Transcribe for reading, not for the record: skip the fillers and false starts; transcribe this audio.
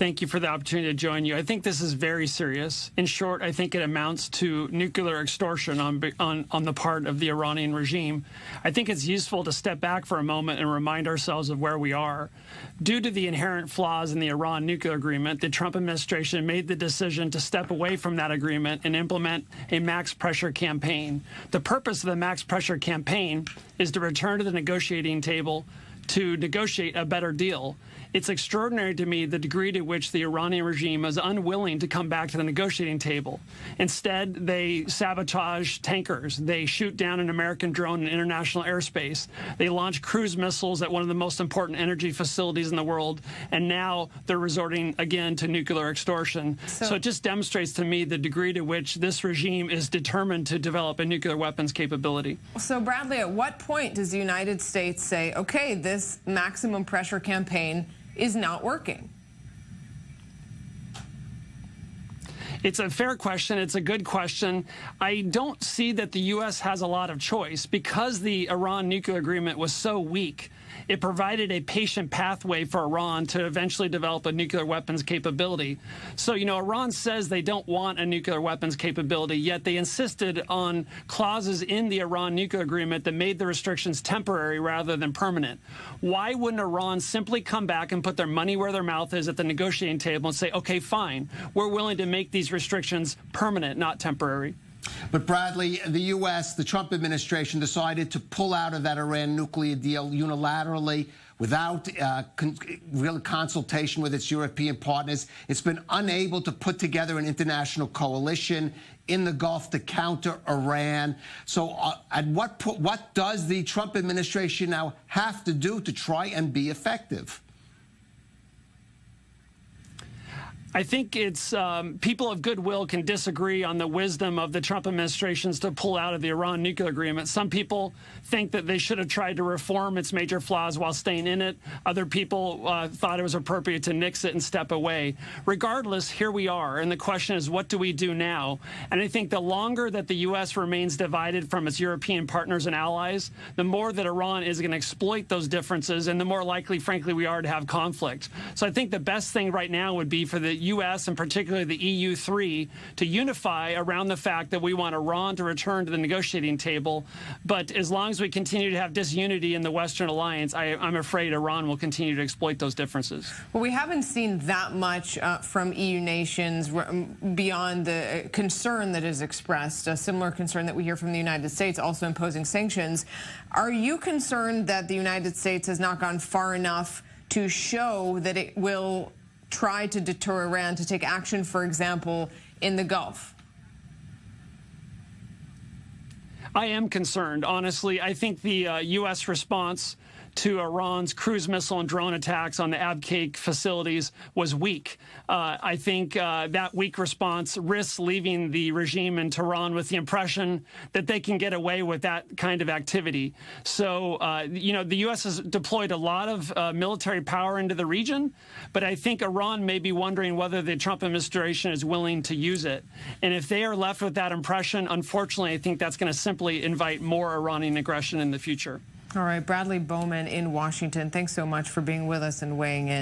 Thank you for the opportunity to join you. I think this is very serious. In short, I think it amounts to nuclear extortion on the part of the Iranian regime. I think it's useful to step back for a moment and remind ourselves of where we are. Due to the inherent flaws in the Iran nuclear agreement, the Trump administration made the decision to step away from that agreement and implement a max pressure campaign. The purpose of the max pressure campaign is to return to the negotiating table to negotiate a better deal. It's extraordinary to me the degree to which the Iranian regime is unwilling to come back to the negotiating table. Instead, they sabotage tankers. They shoot down an American drone in international airspace. They launch cruise missiles at one of the most important energy facilities in the world. And now they're resorting again to nuclear extortion. So it just demonstrates to me the degree to which this regime is determined to develop a nuclear weapons capability. So Bradley, at what point does the United States say, okay, this maximum pressure campaign is not working? It's a fair question. It's a good question. I don't see that the U.S. has a lot of choice. Because the Iran nuclear agreement was so weak, it provided a patient pathway for Iran to eventually develop a nuclear weapons capability. So, you know, Iran says they don't want a nuclear weapons capability, yet they insisted on clauses in the Iran nuclear agreement that made the restrictions temporary rather than permanent. Why wouldn't Iran simply come back and put their money where their mouth is at the negotiating table and say, okay, fine, we're willing to make these restrictions permanent, not temporary? But Bradley, the U.S., the Trump administration decided to pull out of that Iran nuclear deal unilaterally without real consultation with its European partners. It's been unable to put together an international coalition in the Gulf to counter Iran. So at what does the Trump administration now have to do to try and be effective? I think it's people of goodwill can disagree on the wisdom of the Trump administrations to pull out of the Iran nuclear agreement. Some people think that they should have tried to reform its major flaws while staying in it. Other people thought it was appropriate to nix it and step away. Regardless, here we are. And the question is, what do we do now? And I think the longer that the U.S. remains divided from its European partners and allies, the more that Iran is going to exploit those differences and the more likely, frankly, we are to have conflict. So I think the best thing right now would be for the U.S. and particularly the EU3 to unify around the fact that we want Iran to return to the negotiating table. But as long as we continue to have disunity in the Western alliance, I'm afraid Iran will continue to exploit those differences. Well, we haven't seen that much from EU nations beyond the concern that is expressed, a similar concern that we hear from the United States, also imposing sanctions. Are you concerned that the United States has not gone far enough to show that it will try to deter Iran to take action, for example, in the Gulf? I am concerned, honestly. I think the U.S. response to Iran's cruise missile and drone attacks on the Abqaiq facilities was weak. I think that weak response risks leaving the regime in Tehran with the impression that they can get away with that kind of activity. So, you know, the U.S. has deployed a lot of military power into the region, but I think Iran may be wondering whether the Trump administration is willing to use it. And if they are left with that impression, unfortunately, I think that's going to simply invite more Iranian aggression in the future. All right, Bradley Bowman in Washington, thanks so much for being with us and weighing in.